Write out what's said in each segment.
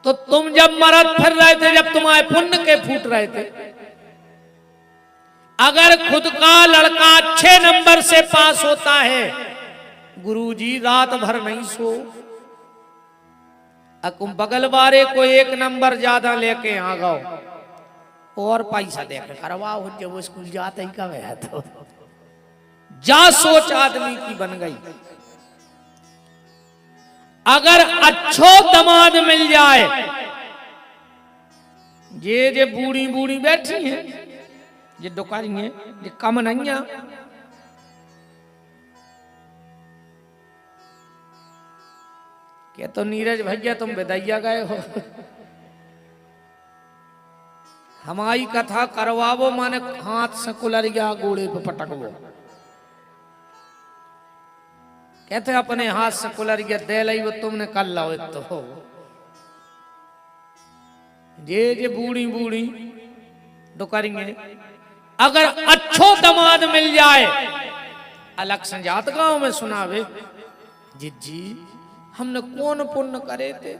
तो तुम जब मरद फिर रहे थे, जब तुम्हारे पुण्य के फूट रहे थे, अगर खुद का लड़का अच्छे नंबर से पास होता है, गुरुजी रात भर नहीं सो, अकुम बगल वाले को एक नंबर ज्यादा लेके आ गओ और पैसा देकर करवाओ, जब वो स्कूल जाते ही कब है तो जा सोच आदमी की बन गई। अगर अच्छो दमाद मिल जाए, ये बूढ़ी बूढ़ी बैठी है, ये दुकारी है, ये कम नहीं है, क्या तो नीरज भैया तुम बेदैया गए हो, हमारी कथा करवावो, माने हाथ से कुलरिया गोड़े पे पटकवो, कहते अपने हाथ से कुलरिया दे ली वो तुमने कर लो। एक तो हो ये बूढ़ी बूढ़ी दुकारिये, अगर अच्छो दमाद मिल जाए, अलग संजात गांव में सुनावे, जी हमने कौन पुण्य करे थे,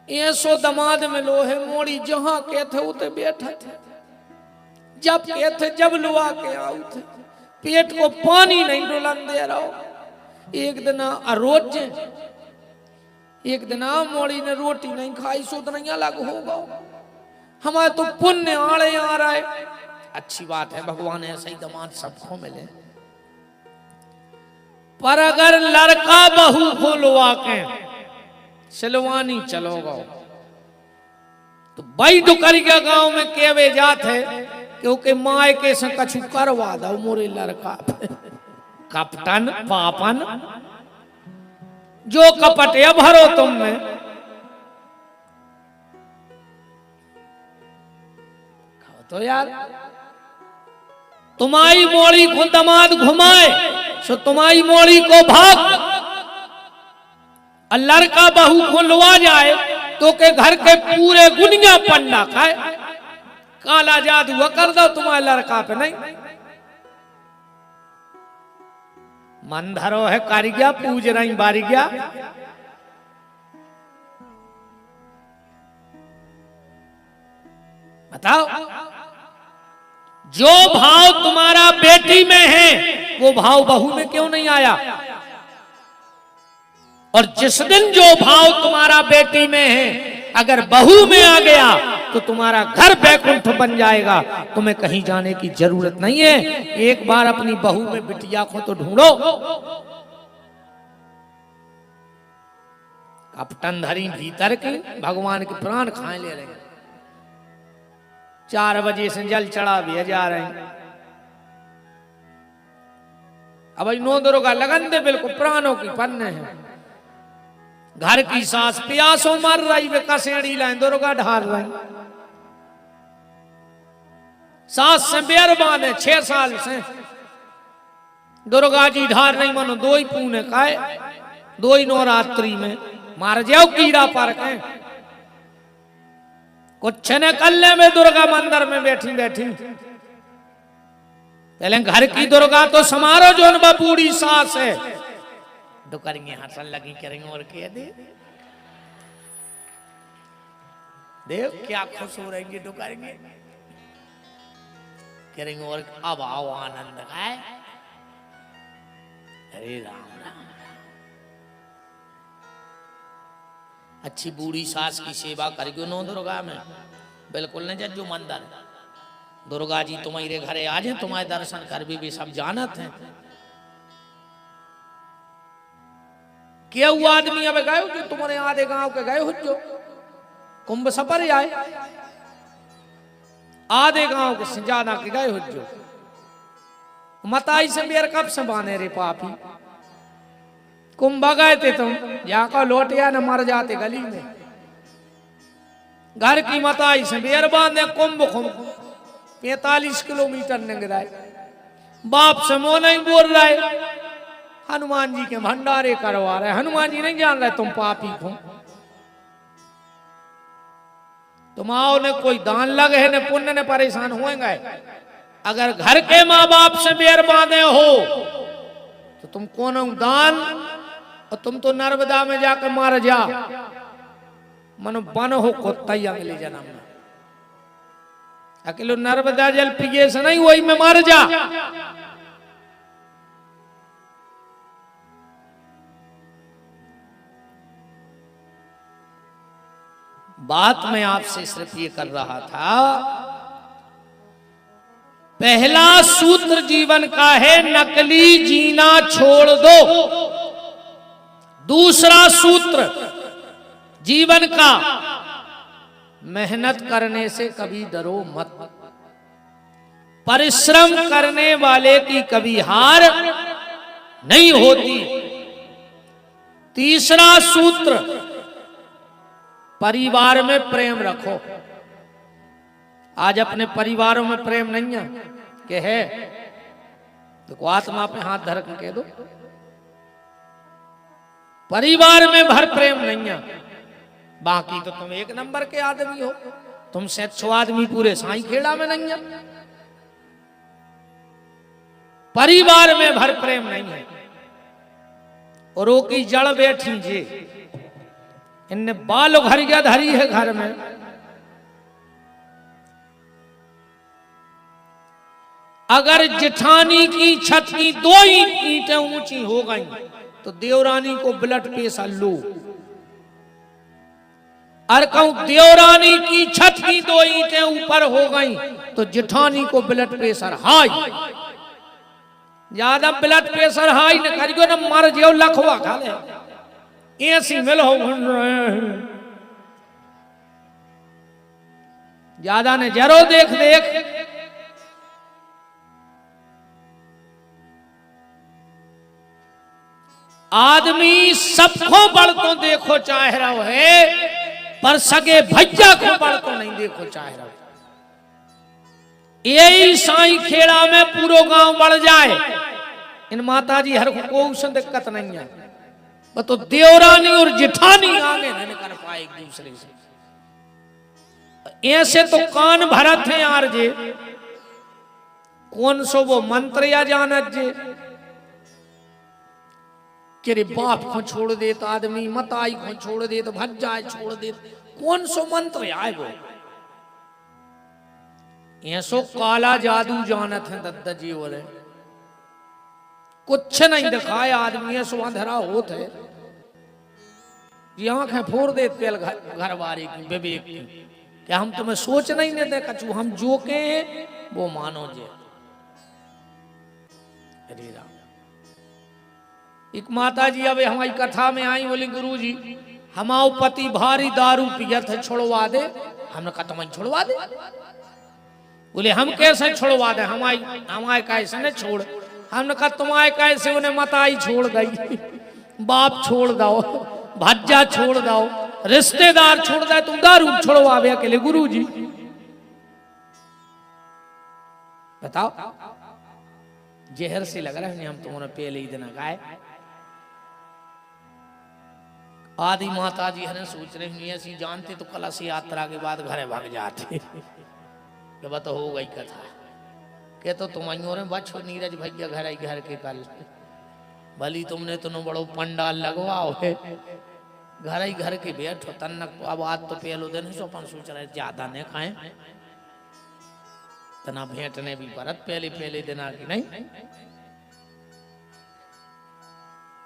ऐसो दमाद मिलो है मोड़ी, जहां कहते उते बैठे थे, जब कहते जब लुआ के आओ थे, पेट को पानी नहीं डुलन दे रहो। एक दिन रोज एक दिन मोड़ी ने रोटी नहीं खाई, सो नहीं अलग होगा, हमारे तो पुण्य आड़े आ रहा है। अच्छी बात है, भगवान ऐसा ही दमाद सबको मिले, पर अगर लड़का बहू को लुआ के सिलवानी चलोगा तो भाई दुकरिया गांव में केवे जात है, क्योंकि माए के से कछु करवा दो मोरे लड़का कपटन पापन, जो कपट या भरो तुम में, तो यार तुम्हारी मोड़ी को दमाद घुमाए सो तुम्हारी मोड़ी को भाग, और लड़का बहू को लुआ जाए तो के घर के पूरे गुनिया पन्ना खाए, काला जादू कर दो तुम्हारे लड़का पे नहीं। मन धरो है कारिया, पूज रही बारिया, बताओ जो भाव तुम्हारा बेटी में है वो भाव बहू में क्यों नहीं आया, और जिस दिन जो भाव तुम्हारा बेटी में है अगर बहू में आ गया तो तुम्हारा घर बैकुंठ बन जाएगा, तुम्हें कहीं जाने की जरूरत नहीं है। एक बार अपनी बहू में बिटिया को तो ढूंढो। कपटन धरी भीतर के भगवान के प्राण खाए ले रहे, 4 बजे से जल चढ़ा भी जा रहे हैं, अब 9 दरोगा लगन दे, बिल्कुल प्राणों की पन्ने हैं। घर की सास प्यासों मर रही, वे कसेड़ी लाइन दरोगा ढाल रही, सास से बेर बांधे 6 साल से, दुर्गा जी ढार नहीं मानो, 2 ही पूने खाए, 2 ही नवरात्रि में मार जाओ कीड़ा पर के, कुछ न कल्ले में दुर्गा मंदिर में बैठी बैठी, पहले घर की दुर्गा तो समारो जो न बूढ़ी सास है, दुकरिये हंसन लगी करेंगे और कह दे देव क्या खुश हो रहेंगे, दुकरिये करेंगे और अब आओ आनंद खाए। अरे राम राम, अच्छी बूढ़ी सास की सेवा करेगी नो दुर्गा में, बिल्कुल नहीं जज्जू मंदिर, दुर्गा जी तुम्हारे घरे आ जाए, तुम्हारे दर्शन कर भी सब जानत हैं। क्या हुआ आदमी अब गए जो तुम्हारे आधे गांव के गए हो, जो कुंभ सफर आए, आधे गांव के ज्यादा के गए हो, जो मताई से मेरे कब से बाने रे पापी, कुंभ गए थे तुम, जाकर लौट या न मर जाते गली में, घर की मताई से बेर बांधे, कुंभ 45 किलोमीटर निगराए, बाप से मोह नहीं बोल रहे, हनुमान जी के भंडारे करवा रहे, हनुमान जी नहीं जान रहे तुम पापी को, तुम आओ ने कोई दान लगे है न पुण्य ने परेशान होएंगे। अगर घर के माँ बाप से बेर बांधे हो तो तुम कौन दान, और तुम तो नर्मदा में जाकर मार जा, मन बन हो कुत्ता ही अगले जन्म में। अकेलो नर्मदा जल पिए से नहीं, वही में मर जा। बात मैं आपसे सिर्फ ये कर रहा था, पहला सूत्र जीवन का है नकली जीना छोड़ दो। दूसरा सूत्र जीवन का, मेहनत करने से कभी डरो मत, परिश्रम करने वाले की कभी हार नहीं होती। तीसरा सूत्र, परिवार में प्रेम रखो। आज अपने परिवारों में प्रेम नहीं है कि है? देखो आत्मा पे हाथ धर के कह दो, परिवार में भर प्रेम नहीं है। बाकी तो तुम एक नंबर के आदमी हो, तुमसे अच्छो आदमी पूरे साई खेड़ा में नहीं है। परिवार में भर प्रेम नहीं है। और वो की जड़ बैठी जे, इनने बाल घरिया धरी है घर में। अगर जेठानी की छत की 2 ईंटें ऊंची हो गई तो देवरानी को ब्लड प्रेशर लो। और कहूं देवरानी की छत की 2 ईंटें ऊपर हो गई तो जेठानी को ब्लड प्रेशर हाई। ज्यादा ब्लड प्रेशर हाई न करियो न मर जियो लखवा खा ले, ऐसी मिल हो ज्यादा ने जरो देख देख। आदमी सबको बढ़ तो देखो चाह रहा है, पर सगे भैया को बढ़ तो नहीं देखो चाह रहा। यही साई खेड़ा में पूरा गांव बढ़ जाए, इन माता जी हर को उससे दिक्कत नहीं है। वो तो देवरानी और जेठानी आगे नहीं कर पाए एक दूसरे से। ऐसे तो कान भरत है यार जे, कौन सो वो मंत्र या जानत जे कि रे बाप को छोड़ दे तो आदमी, मताई को छोड़ दे तो भज जाए, छोड़ दे, कौन सो मंत्र आए वो? ऐसो काला जादू जानत है दद्दा जी बोले, कुछ नहीं दिखाए आदमी ऐसो अंधेरा होत है। ये आंखें फोड़ दे तेल घर वारी की विवेक की, क्या हम तुम्हें सोच नहीं देते कछु, हम जो के हैं वो मानो जे। अरे राम, एक माता जी अब हमारी कथा में आई, बोली गुरु जी हमाओ पति भारी दारू पियत है, छुड़वा दे। हमने कहा तुम छुड़वा दे। बोले हम कैसे छुड़वा दे, हमारे कैसे न छोड़। हमने कहा तुम्हारे कैसे, उन्हें मताई छोड़ गई, बाप छोड़ दो, भज्जा छोड़ दो, रिश्तेदार छोड़ दे, तुम दारू छुड़वावे अकेले। गुरु जी बताओ, जहर से लग रहा है, हम तुम्हारे पहले ही दिन गाए। आदि माता जी हरे सोच रही ऐसी जानते तो कलश यात्रा के बाद घरे भाग जाते। कि बता हो गई कथा, के तो तुम बचो नीरज भैया घर के कल भली तुमने तो बड़ो पंडाल लगवाओ है, घर के बैठो तन्नक। तो अब आज तो पहलो दिन सो अपन सोच रहे ज्यादा ने खाए, तना भेंट ने भी परत पहले दिन आ की नहीं।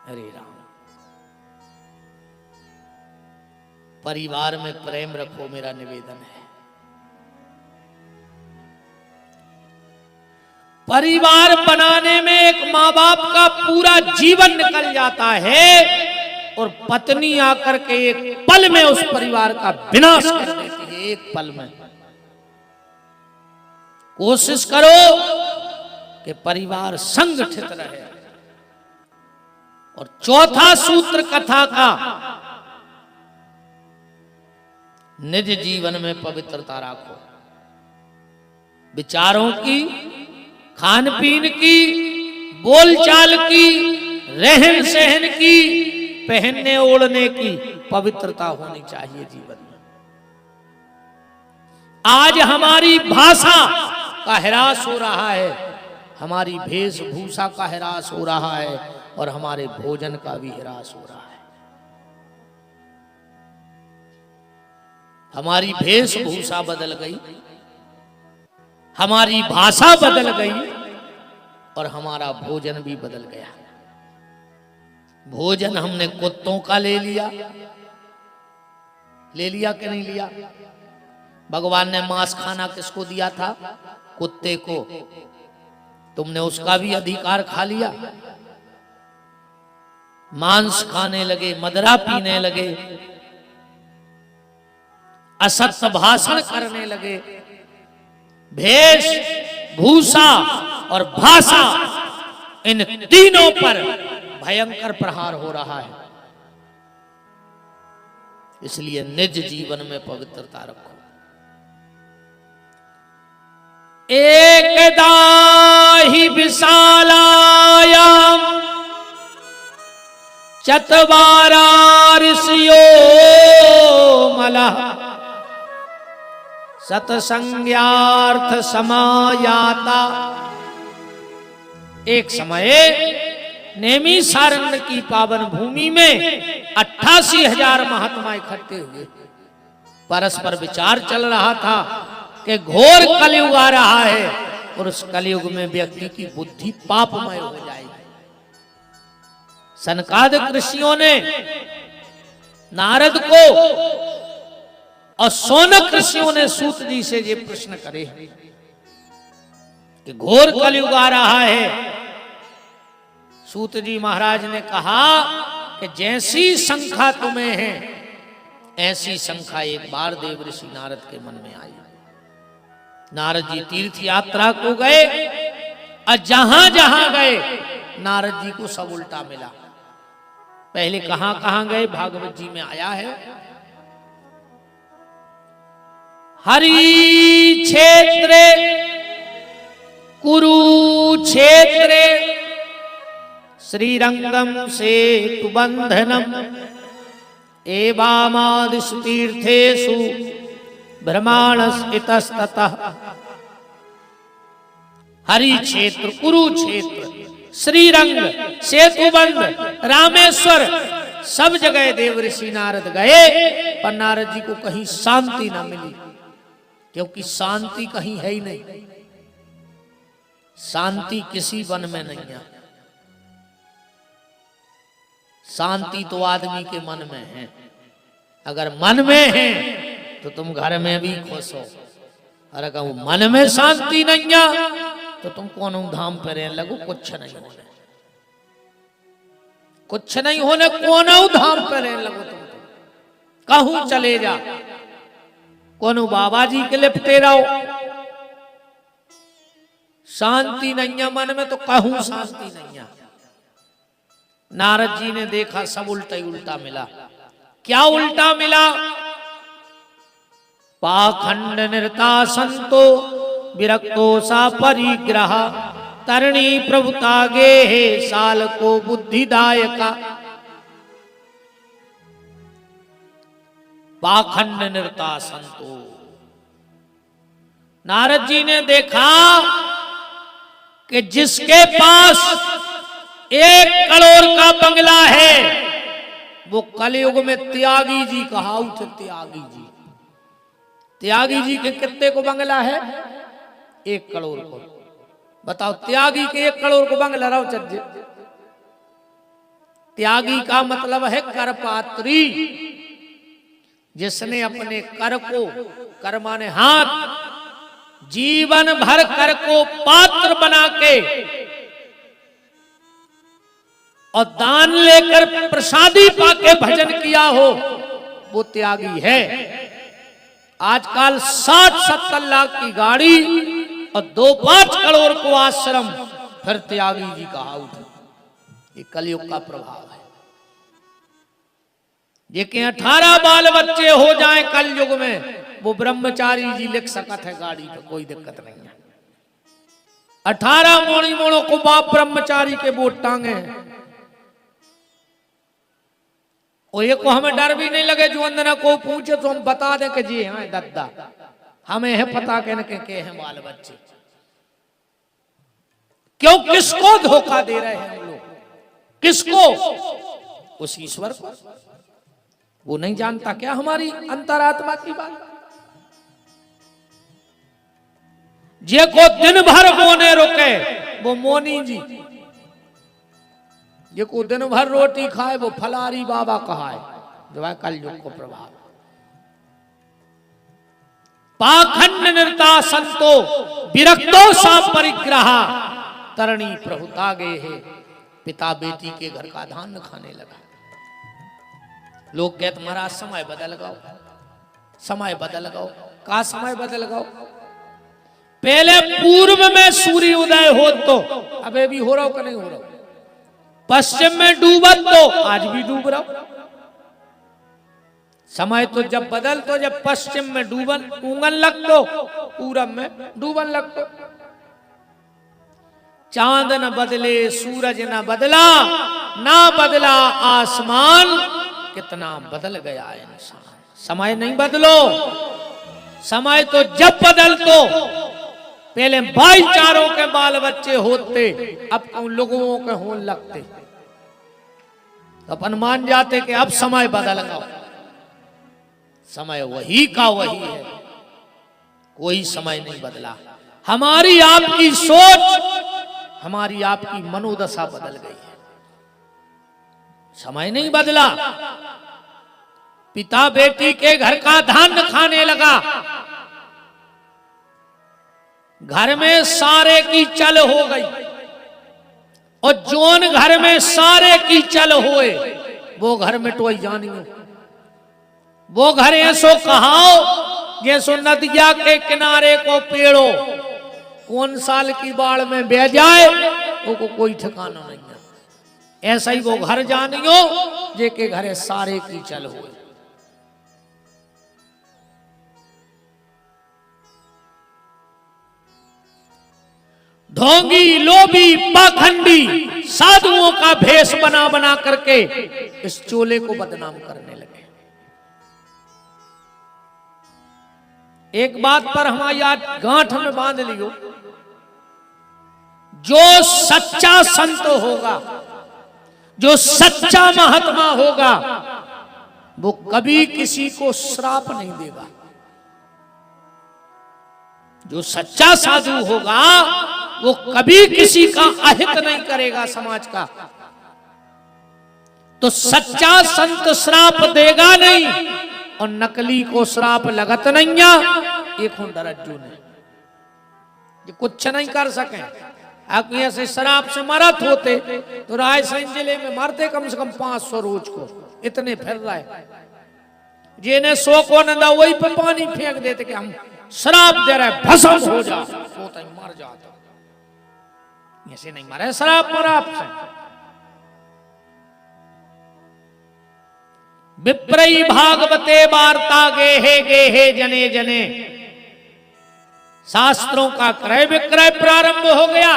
अरे राम, परिवार में प्रेम रखो, मेरा निवेदन है। परिवार बनाने में एक माँ बाप का पूरा जीवन निकल जाता है, और पत्नी आकर के एक पल में उस परिवार का विनाश कर देती है। एक पल में कोशिश करो कि परिवार संगठित रहे। और चौथा सूत्र कथा का, निज जीवन में पवित्रता रखो। विचारों की, खान पीन की, बोलचाल की, रहन सहन की, पहनने ओढ़ने की पवित्रता होनी चाहिए जीवन में। आज हमारी भाषा का ह्रास हो रहा है, हमारी वेशभूषा का ह्रास हो रहा है, और हमारे भोजन का भी ह्रास हो रहा है। हमारी वेशभूषा बदल गई, हमारी भाषा बदल गई और हमारा भोजन भी बदल गया। भोजन हमने कुत्तों का ले लिया कि नहीं लिया? भगवान ने मांस खाना किसको दिया था? कुत्ते को। तुमने उसका भी अधिकार खा लिया। मांस खाने लगे, मदिरा पीने लगे, असत्य भाषण करने लगे। भेष भूषा और भाषा, इन तीनों पर भयंकर प्रहार हो रहा है। इसलिए निज जीवन में पवित्रता रखो। एकदा हि विशालायाम चत्वारा ऋषयो मलः सत्संज्ञार्थ समायाता। एक समय नैमिषारण्य की पावन भूमि में 88,000 महात्मा इकट्ठे हुए। परस्पर विचार चल रहा था कि घोर कलयुग आ रहा है और उस कलयुग में व्यक्ति की बुद्धि पापमय हो जाएगी। सनकादिक ऋषियों ने नारद को और शौनक ऋषियों ने सूत जी से ये प्रश्न करे कि घोर कलयुग आ रहा है। सूत जी महाराज ने कहा कि जैसी शंका तुम्हें है ऐसी शंका एक बार देवऋषि नारद के मन में आई। नारद जी तीर्थ यात्रा को गए और जहां जहां गए नारद जी को सब उल्टा मिला। पहले कहां कहां गए? भागवत जी में आया है, हरि क्षेत्रे कुरुक्षेत्रे श्रीरंगम सेतु बंधनम एवामादिषु तीर्थेषु ब्रह्माणस इतस्ततः। हरि क्षेत्र, कुरुक्षेत्र, श्रीरंग, सेतुबंध, रामेश्वर, सब जगह देवऋषि नारद गए, पर नारद जी को कहीं शांति ना मिली, क्योंकि शांति कहीं है ही नहीं। शांति किसी वन में नहीं है। शांति तो आदमी के मन में है। अगर मन में है तो तुम घर में भी खुश हो, और अगर मन में शांति नहीं है तो तुम कौन धाम पे रहने लगो। कुछ नहीं होने, कुछ नहीं होने, कौन धाम पे रहने लगो। तुम कहूं चले जा, कौन बाबा जी के लिपटे रहो। शांति नहीं है मन में तो कहूं शांति नहीं है। नारद जी ने देखा सब उल्टा ही उल्टा मिला। क्या उल्टा मिला? पाखंड निरता संतो विरक्तो सा परिग्रह तरणी प्रभुता गे हे साल को बुद्धिदायका। पाखंड निरता संतो, नारद जी ने देखा कि जिसके पास 1 करोड़ का बंगला है वो कलयुग में त्यागी जी कहा उठे। त्यागी जी, त्यागी जी के कितने को बंगला है? 1 करोड़ को। बताओ, त्यागी के 1 करोड़ को बंगला रहो चज्जे। त्यागी का मतलब है करपात्री, जिसने अपने कर को, कर माने हाथ, जीवन भर कर को पात्र बना के और दान लेकर प्रसादी पाके भजन किया हो, वो त्यागी है। आजकल 60-70 लाख की गाड़ी और 2-5 करोड़ को आश्रम, फिर त्यागी जी कहा उठे। ये कलयुग का प्रभाव है। ये कि 18 बाल बच्चे हो जाएं कलयुग में, वो ब्रह्मचारी जी लिख सकत है गाड़ी पे, कोई दिक्कत नहीं है। 18 मोड़ी मोड़ों को बाप ब्रह्मचारी के वोट टांगे हैं। और ये को हमें डर भी नहीं लगे, जो वंदना को पूछे तो हम बता दें कि जी हाँ दद्दा, हमें है पता के हैं बाल बच्चे। क्यों, किसको धोखा दे रहे हैं हम लोग? किसको? उस ईश्वर को। वो नहीं जानता क्या हमारी अंतरात्मा की बात। जे को दिन भर बोने रुके वो मोनी जी, जे को दिन भर रोटी खाए वो फलारी बाबा कहाए, जो है कलयुग को प्रभाव। पाखंड निर्ता संतो विरक्तो सा परिग्रह तरणी प्रभुता गे है। पिता बेटी के घर का धान खाने लगा। लोग कहते महाराज समय बदल गओ, समय बदल गओ। का समय बदल गओ? पहले पूर्व में सूर्य उदय हो तो अबे भी हो रहा हो कि नहीं हो रहा, पश्चिम में डूबत तो आज भी डूब रहा हो। समय तो जब बदल तो जब पश्चिम में डूबन उंगन लग तो पूरब में डूबन लग तो। चांद न बदले सूरज न बदला, ना बदला आसमान, कितना बदल गया इंसान। समय नहीं बदलो। समय तो जब बदल तो पहले भाईचारों के बाल बच्चे होते, अब उन लोगों के होने लगते। तो अपन मान जाते कि अब समय बदल गया। समय वही का वही है, कोई समय नहीं बदला। हमारी आपकी सोच, हमारी आपकी मनोदशा बदल गई है, समय नहीं बदला। पिता बेटी के घर का धान खाने लगा। घर में सारे की चल हो गई, और जोन घर में सारे की चल होए वो घर में टोई जानियो। वो घर ऐसो कहाओ जैसो नदिया के किनारे को पेड़ो, कौन साल की बाढ़ में बह जाए वो कोई ठिकाना नहीं है। ऐसा ही वो घर जानियो जे के घरे सारे की चल हो। ढोंगी लोभी पाखंडी साधुओं का भेष बना बना करके इस चोले को बदनाम करने लगे। एक बात पर हमारी आज गांठ में बांध लियो, जो सच्चा संत होगा, जो सच्चा महात्मा होगा, वो कभी किसी को श्राप नहीं देगा। जो सच्चा साधु होगा वो कभी किसी का अहित नहीं करेगा समाज का। तो सच्चा संत श्राप देगा नहीं, और नकली को श्राप लगत नहीं। एक डर अर्जुन है, ये कुछ नहीं कर सके। आप ऐसे शराब से मरत होते तो रायसेन जिले में मरते कम से कम 500 रोज को। इतने फिर रहा है, जिन्हें 100 को न दा वही पे पानी फेंक देते कि हम शराब दे रहे, भस्म हो जा, सोता ही मर जाता। ऐसे नहीं मरे शराब मरा आपसे। विप्रई भागवते वार्ता गे हे जने जने। शास्त्रों का क्रय विक्रय प्रारंभ हो गया।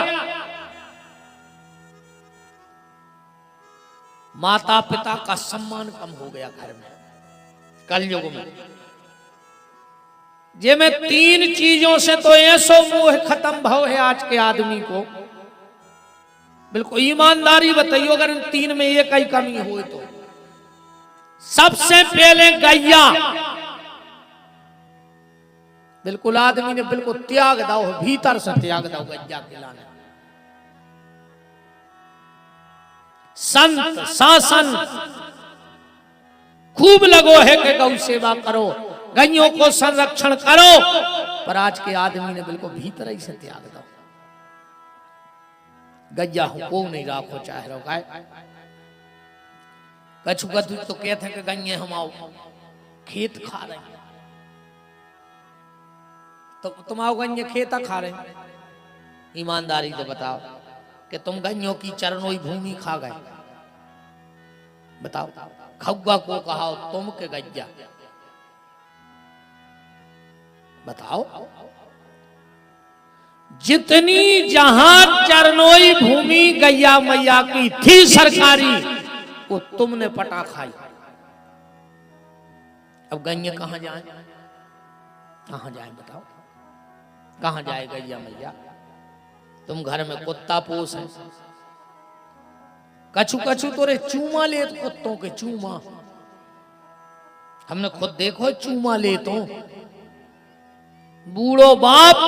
माता पिता का सम्मान कम हो गया घर में कलयुग में। जे में 3 चीजों से तो ऐसो मोह खत्म भाव है आज के आदमी को। बिल्कुल ईमानदारी बताइयो, अगर इन 3 में एक ही कमी हो तो सबसे पहले गैया। बिल्कुल आदमी ने बिल्कुल त्याग दाओ, भीतर से त्याग दाओ गैया खिलाने। संत शासन खूब लगो है कि गौ सेवा करो, गैयों को संरक्षण करो, पर आज के आदमी ने बिल्कुल भीतर ही से त्याग दो। गैया को नहीं राखो चाहे रो गाय। कछु कछु तो कहते हैं कि गैये हम आओ खेत खा रहे हैं, तो तुम आओ गैये खेत खा रहे हैं। ईमानदारी से बताओ कि तुम गैयों की चरनोई भूमि खा गए? बताओ। खग्गा को कहा तुम के गैया, बताओ। जितनी जहां चरनोई भूमि गैया मैया की थी सरकारी, वो तुमने पटा खाई। अब गैया कहां जाए? कहां जाए बताओ? कहां जाए गैया मैया? तुम घर में कुत्ता पोस है, कछु कछु तोरे चूमा ले कुत्तों के चूमा। हमने खुद देखो चूमा ले तो बूढ़ो बाप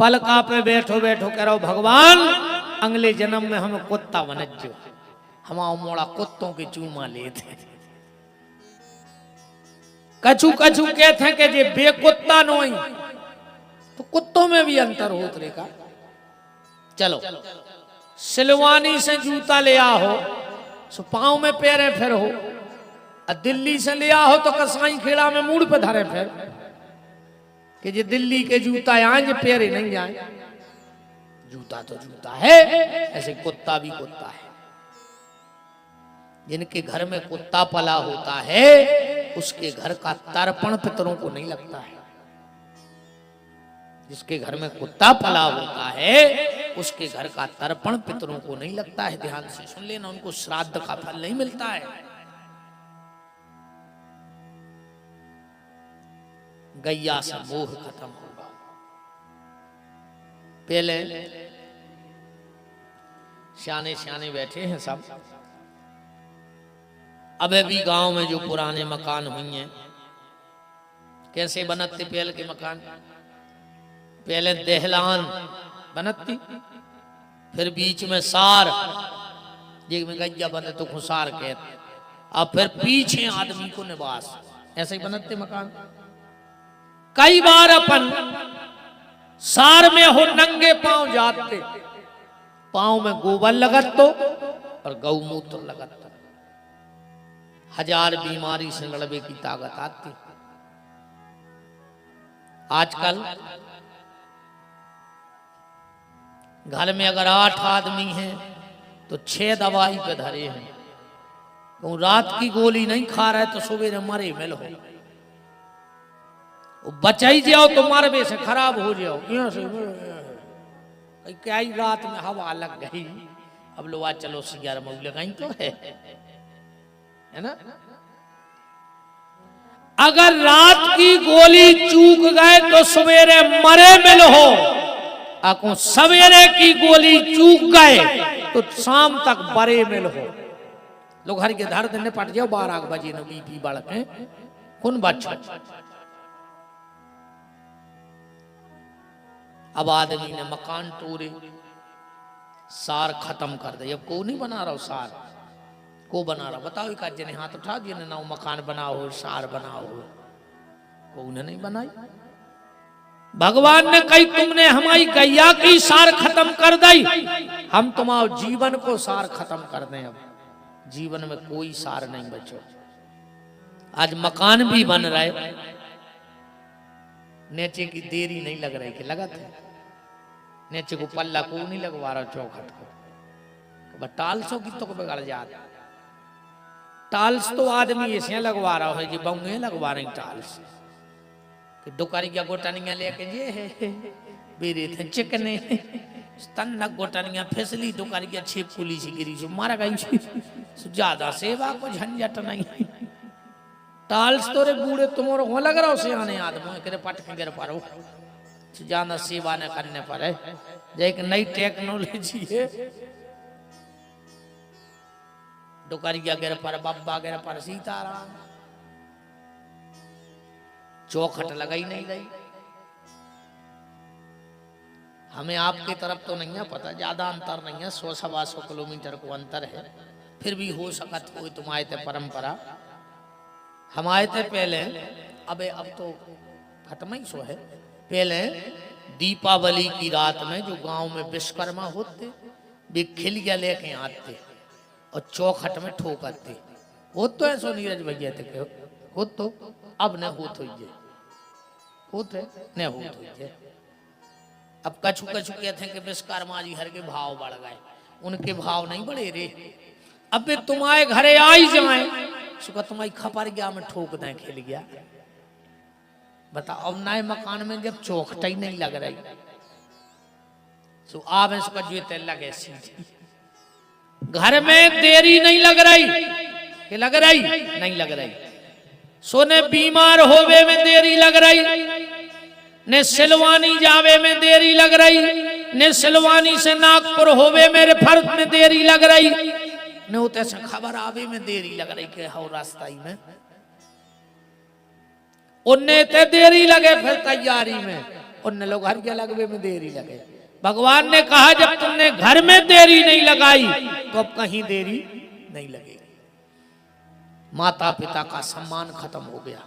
पलका पे बैठो बैठो कह रहो भगवान अगले जन्म में हमें कुत्ता बनजो, हमारा मोड़ा कुत्तों के चूमा लेते। कछु कछु कहते हैं कि जे बेकुत्ता नोई तो कुत्तों में भी अंतर होत रेखा। चलो सिलवानी से जूता ले आओ सो पांव में पैरे फिर हो, दिल्ली से ले आओ तो कसाई खेड़ा में मूड पे धरे फिर कि जे दिल्ली के जूता आए जे पैरे नहीं जाए। जूता तो जूता है, ऐसे कुत्ता भी कुत्ता है। जिनके घर में कुत्ता पला होता है उसके घर का तर्पण पितरों को नहीं लगता है। जिसके घर में कुत्ता पला होता है उसके घर का तर्पण पितरों को नहीं लगता है। ध्यान से सुन लेना, उनको श्राद्ध का फल नहीं मिलता है। गैया से मोह खत्म होगा। पहले सियाने सियाने बैठे हैं सब, अबे भी गांव में जो पुराने मकान हुई हैं कैसे बनते पहले के मकान। पहले दहलान बनती, फिर बीच में सार जिसमें गैया बने तो खुसार कहते, अब फिर पीछे आदमी को निवास, ऐसे ही बनते मकान। कई बार अपन सार में हो नंगे पांव जाते, पांव में गोबर लगत तो और गौमूत्र लगत तो 1000 बीमारी से लड़ने की ताकत आती। आजकल घर में अगर 8 आदमी हैं तो 6 दवाई पे धरे हैं। तो रात की गोली नहीं खा रहे तो सुबह मरे मिल हो, बचाई जाओ तो मरबे से खराब हो जाओ। यहाँ से क्या ही रात में हवा लग गई, अब लोग आज चलो सिगार में लगाई तो है ना। अगर रात की गोली चूक गए तो सवेरे मरे मिल हो, आको सवेरे की गोली चूक गए तो शाम तक बरे मिल हो। लोग हर के धर दिन पट जाओ 12 बजे न बीपी बढ़े कौन बच्चों। अब आदमी ने मकान तोड़े, सार खत्म कर दे। अब को नहीं बना रहा सार, को बना रहा बताओ। एक जने हाथ उठा दिए ना मकान बनाओ सार बनाओ, को उन्हें नहीं बनाई। भगवान ने कही तुमने हमारी गैया की सार खत्म कर दी, हम तुम्हारे जीवन को सार खत्म कर दें। अब जीवन में कोई सार नहीं बचो। आज मकान भी बन रहे, नीचे की देरी नहीं लग रही कि लगत है, नीचे को पल्ला को नहीं लगवा रहा चौखट को, टाल्सों की तो बिगड़ जाता। टाल्स तो आदमी ऐसे लगवा रहा है जी बंगे लगवा रही टाल्स कि दुकारिया गोटनिया लेके जे है बेरे थे चिकने तन्ना गोटनिया फिसली दुकारिया छिप पुली सी गिरी जो मारा गई ज्यादा सेवा को झंझट नहीं। टाल्स तो रे बूढ़े तुम्हारे हो लग रहा हो सियाने आदमी के पट के गिर पारो, ज्यादा सेवा न करने पर है। एक नई टेक्नोलॉजी है, डुकरिया गिर पर बब्बा गिर पर सीताराम, चौखट लगाई नहीं रही। हमें आपकी तरफ तो नहीं है पता, ज्यादा अंतर नहीं है, 100-125 किलोमीटर को अंतर है, फिर भी हो सकत कोई तुम आए थे परंपरा। हम आए थे पहले, अबे अब तो खत्म ही सो है। पहले दीपावली की रात में जो गांव में विश्वकर्मा होते वे खिलिया लेके आते और चौखट में ठोकते। हो तो है सो नीरज भैया थे हो तो अब न होत होते न होते। अब कछु कछु कहते हैं कि विश्वकर्मा जी हर के भाव बढ़ गए, उनके भाव नहीं बढ़े रे। अब तुम्हारे घरे आई जाए सुखा तुम्हारी खपर गया में ठोक दें खेल गया। बताओ अब नए मकान में जब चौखटा ही नहीं लग रही तो आप इसका जीते लगे सीधी। घर में देरी नहीं लग रही कि लग रही नहीं लग रही, सोने बीमार होवे में देरी लग रही, ने सिलवानी जावे में देरी लग रही, ने सिलवानी से नागपुर होवे मेरे फर्ज में देरी लग रही, ने उते से खबर आवे में देरी लग रही के हो रास्ता ही में। उनने ते देरी लगे फिर तैयारी में, उनने लोग घर के लगवे में देरी लगे। भगवान ने कहा जब तुमने घर में देरी नहीं लगाई तो अब कहीं देरी नहीं लगेगी। माता पिता का सम्मान खत्म हो गया।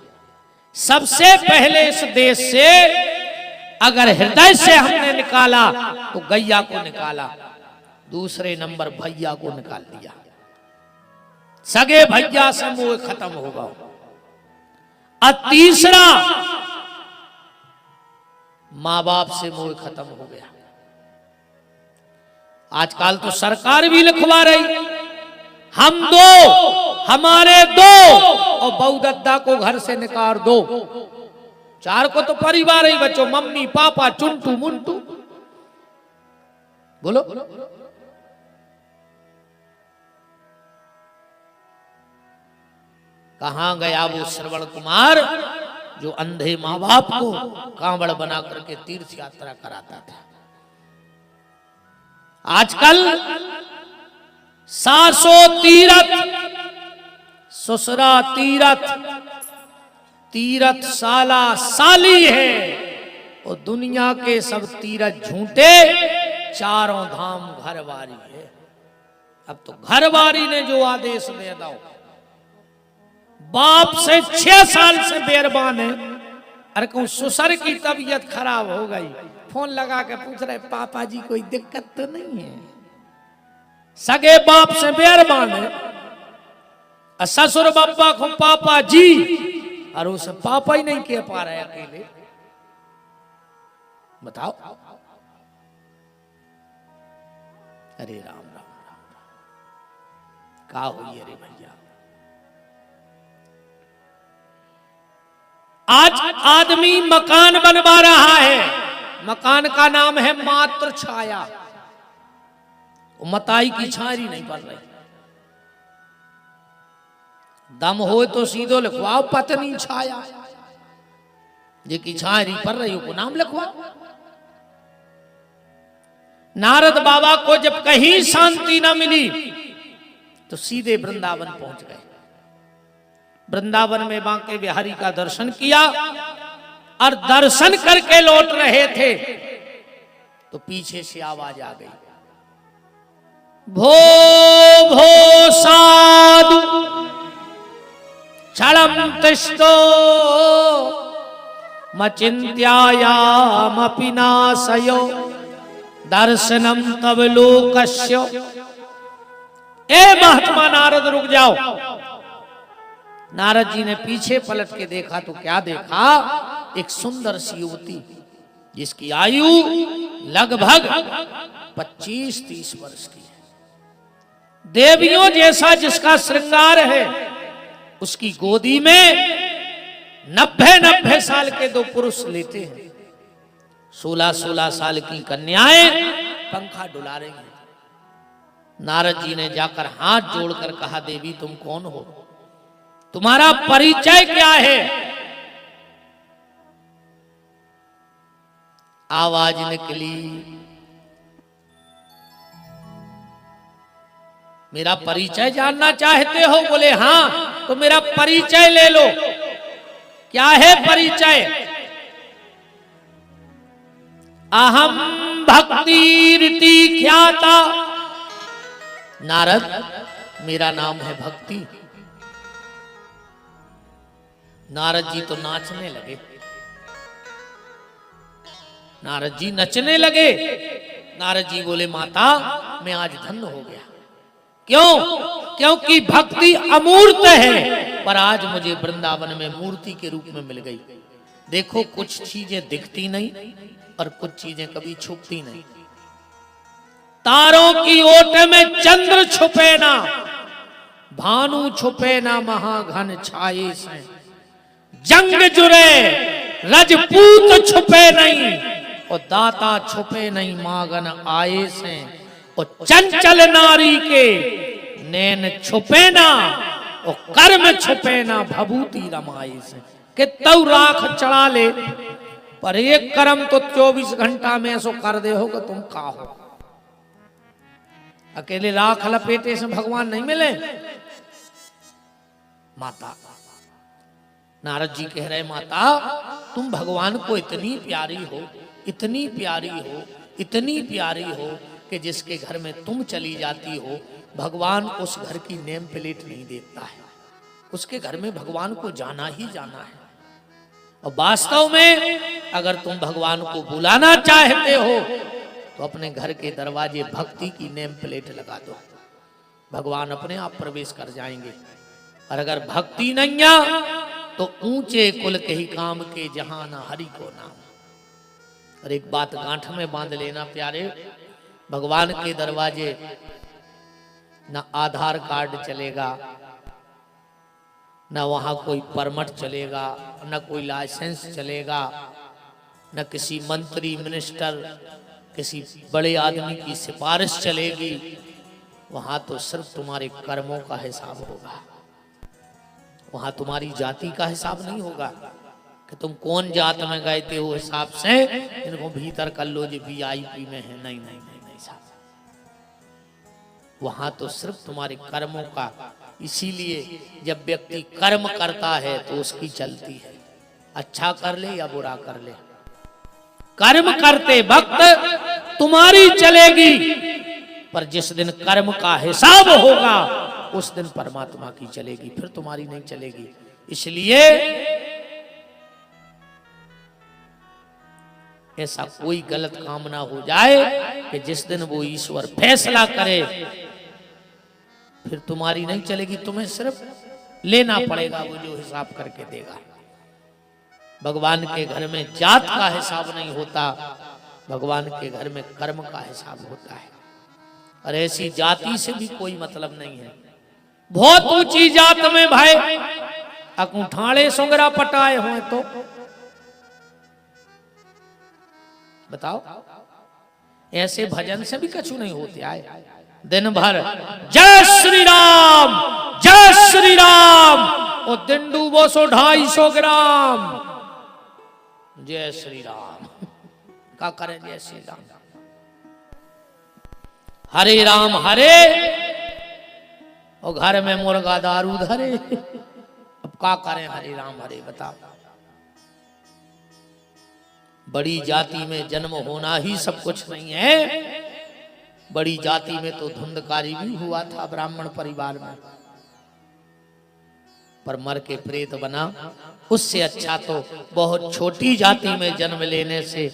सबसे पहले इस देश से अगर हृदय से हमने निकाला तो गैया को निकाला, दूसरे नंबर भैया को निकाल दिया। सगे भैया से मोह खत्म होगा। और तीसरा मां बाप से मोह खत्म हो गया। आजकल तो सरकार भी लिखवा रही हम दो, हमारे दो, और बहू दद्दा को घर से निकाल दो। चार को तो परिवार ही बच्चों, मम्मी पापा चुंटू मुंटू। बोलो कहां गया वो श्रवण कुमार जो अंधे मां बाप को कांवड़ बना करके तीर्थ यात्रा कराता था। आजकल सासो तीरथ, ससुरा तीरथ, तीरथ साला साली है, और दुनिया के सब तीरथ झूठे, चारों धाम घरवारी है। अब तो घरवारी ने जो आदेश दे दो, बाप से 6 साल से बेरबान है। अरे कहूं ससुर की तबीयत खराब हो गई, फोन लगा के पूछ रहे पापा जी कोई दिक्कत तो नहीं है। सगे बाप से बेरबान है, ससुर बापा को पापा जी, और उसे पापा ही नहीं कह पा रहे अकेले। बताओ। अरे राम राम राम राम, का हुई अरे भैया। आज आदमी मकान बनवा रहा है, मकान का नाम है मात्र छाया। मताई की छारी नहीं पड़ रही। दम हो तो सीधो लिखवाओ पत्नी छाया, जे की छारी पड़ रही हो को नाम लिखवाओ। नारद बाबा को जब कहीं शांति न मिली तो सीधे वृंदावन पहुंच गए। वृंदावन में बांके बिहारी का दर्शन किया, और दर्शन करके लौट रहे थे तो पीछे से आवाज आ गई, भो भो साधु क्षणम तिष्ठो मचिन्त्यायामपि नाशयो दर्शनम तव लोकस्य। ए महात्मा नारद रुक जाओ। नारद जी ने पीछे पलट के देखा तो क्या देखा, एक सुंदर सी युवती जिसकी आयु लगभग 25-30 वर्ष की है। देवियों जैसा जिसका श्रृंगार है, उसकी गोदी में 90-90 साल के 2 पुरुष लेते हैं। 16-16 साल की कन्याएं पंखा डुला रही हैं। नारद जी ने जाकर हाथ जोड़कर कहा, देवी तुम कौन हो, तुम्हारा परिचय क्या है। आवाज निकली, मेरा परिचय जानना चाहते हो? बोले हाँ। तो मेरा परिचय ले लो। क्या है परिचय? अहम भक्ति रीति ख्याता। नारद मेरा नाम है भक्ति। नारद जी तो नाचने लगे। नारद जी नचने लगे। नारद जी बोले माता मैं आज धन्य हो गया। क्यों? क्योंकि भक्ति अमूर्त है, पर आज मुझे वृंदावन में मूर्ति के रूप में मिल गई। देखो कुछ चीजें दिखती नहीं और कुछ चीजें कभी छुपती नहीं। तारों की ओट में चंद्र छुपे ना, भानु छुपे ना महाघन छाये से। जंग जुरे रजपूत छुपे नहीं, और दाता छुपे नहीं मागन आए से। और चंचल नारी के नैन छुपे ना, और कर्म छुपे ना भभूति रमाए से। कि तू राख चढ़ा ले, पर एक कर्म तो 24 घंटा में ऐसो कर दे होगा तुम का हो। अकेले राख लपेटे से भगवान नहीं मिले। माता नारद जी कह रहे माता तुम भगवान को इतनी प्यारी हो, इतनी प्यारी हो, इतनी प्यारी हो कि जिसके घर में तुम चली जाती हो भगवान उस घर की नेम प्लेट नहीं देखता है, उसके घर में भगवान को जाना ही जाना है। और वास्तव में अगर तुम भगवान को बुलाना चाहते हो तो अपने घर के दरवाजे भक्ति की नेम प्लेट लगा दो, भगवान अपने आप प्रवेश कर जाएंगे। और अगर भक्ति नहीं आ तो ऊंचे कुल के ही काम के जहां न हरि को नाम। और एक बात गांठ में बांध लेना प्यारे, भगवान के दरवाजे न आधार कार्ड चलेगा, न वहां कोई परमिट चलेगा, न कोई लाइसेंस चलेगा, न किसी मंत्री मिनिस्टर किसी बड़े आदमी की सिफारिश चलेगी। वहां तो सिर्फ तुम्हारे कर्मों का हिसाब होगा, वहां तुम्हारी जाति का हिसाब नहीं होगा कि तुम कौन जात में गए थे, वो हिसाब से इनको भीतर कर लो जो VIP में है। नहीं नहीं नहीं नहीं साहब, वहां तो सिर्फ तुम्हारे कर्मों का। इसीलिए जब व्यक्ति कर्म करता है तो उसकी चलती है, अच्छा कर ले या बुरा कर ले, कर्म करते वक्त तुम्हारी चलेगी। पर जिस दिन कर्म का हिसाब होगा उस दिन परमात्मा की चलेगी, फिर तुम्हारी नहीं चलेगी। इसलिए ऐसा कोई गलत काम ना हो जाए कि जिस दिन वो ईश्वर फैसला करे फिर तुम्हारी नहीं चलेगी, तुम्हें सिर्फ लेना पड़ेगा वो जो हिसाब करके देगा। भगवान के घर में जात का हिसाब नहीं होता, भगवान के घर में कर्म का हिसाब होता है। और ऐसी जाति से भी कोई मतलब नहीं है। बहुत ऊंची जात में भाई अकुठाड़े सुंगरा पटाए हुए तो बताओ, ऐसे भजन से भी कछु नहीं होते आए। दिन भर जय श्री राम जय श्री राम, और दिन डूबो सो 250 ग्राम जय श्री राम। क्या करें जय श्री राम, हरे राम हरे, और घर में मुर्गा दारू धरे। अब क्या करें हरे राम हरे, बताओ। बड़ी जाति में जन्म होना ही सब कुछ नहीं है। बड़ी जाति में तो धुंधकारी भी हुआ था ब्राह्मण परिवार में, पर मर के प्रेत बना। उससे अच्छा तो बहुत छोटी जाति में जन्म लेने से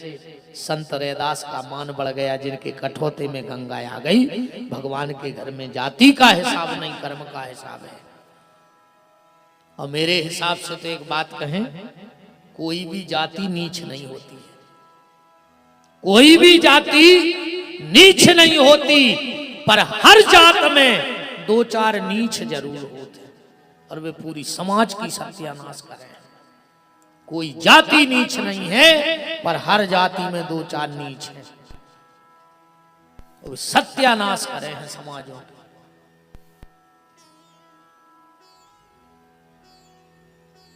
संत रैदास का मान बढ़ गया, जिनके कठौते में गंगा आ गई। भगवान के घर में जाति का हिसाब नहीं, कर्म का हिसाब है। और मेरे हिसाब से तो एक बात कहें, कोई भी जाति नीच नहीं होती है, कोई भी जाति नीच नहीं होती, पर हर जात में 2-4 नीच जरूर होते हैं, और वे पूरी समाज की सत्यानाश करें। कोई जाति नीच नहीं है, पर हर जाति में 2-4 नीच हैं, वो सत्यानाश करे हैं समाजों का।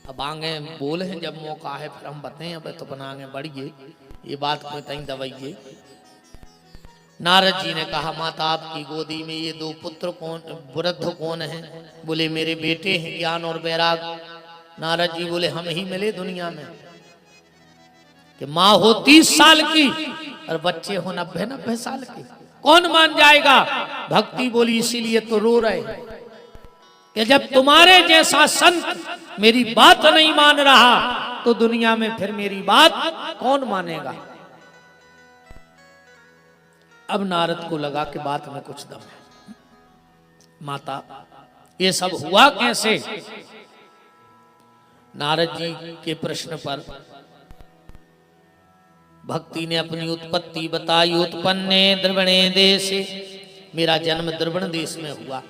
अब आगे बोले हैं, जब मौका है फिर हम बताएं। अब तो बना आगे बढ़िए, ये बात को तई दबाइए। नारद जी ने कहा माता आपकी गोदी में ये 2 पुत्र कौन, वृद्ध कौन है? बोले मेरे बेटे हैं ज्ञान और वैराग। नारद जी बोले हम ही मिले दुनिया में कि माँ हो 30 साल की और बच्चे हो 90 साल के, कौन मान जाएगा? भक्ति बोली इसीलिए तो रो रहे हैं कि जब तुम्हारे जैसा संत मेरी बात नहीं मान रहा तो दुनिया में फिर मेरी बात कौन मानेगा। अब नारद को लगा कि बात में कुछ दम है। माता ये सब हुआ कैसे? नारद जी के प्रश्न पर भक्ति ने अपनी उत्पत्ति बताई। उत्पन्ने द्रविणे देशे, मेरा जन्म द्रविण देश में हुआ।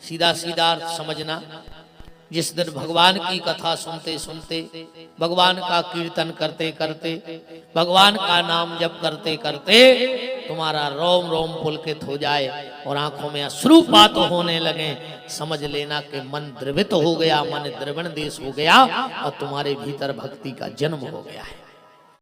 सीधा सीधा समझना, जिस दिन भगवान की कथा सुनते सुनते, भगवान का कीर्तन करते करते, भगवान का नाम जप करते करते तुम्हारा रोम रोम पुलकित हो जाए और आंखों में अश्रुपात होने लगे, समझ लेना कि मन द्रवित हो गया, मन द्रविण देश हो गया और तुम्हारे भीतर भक्ति का जन्म हो गया है।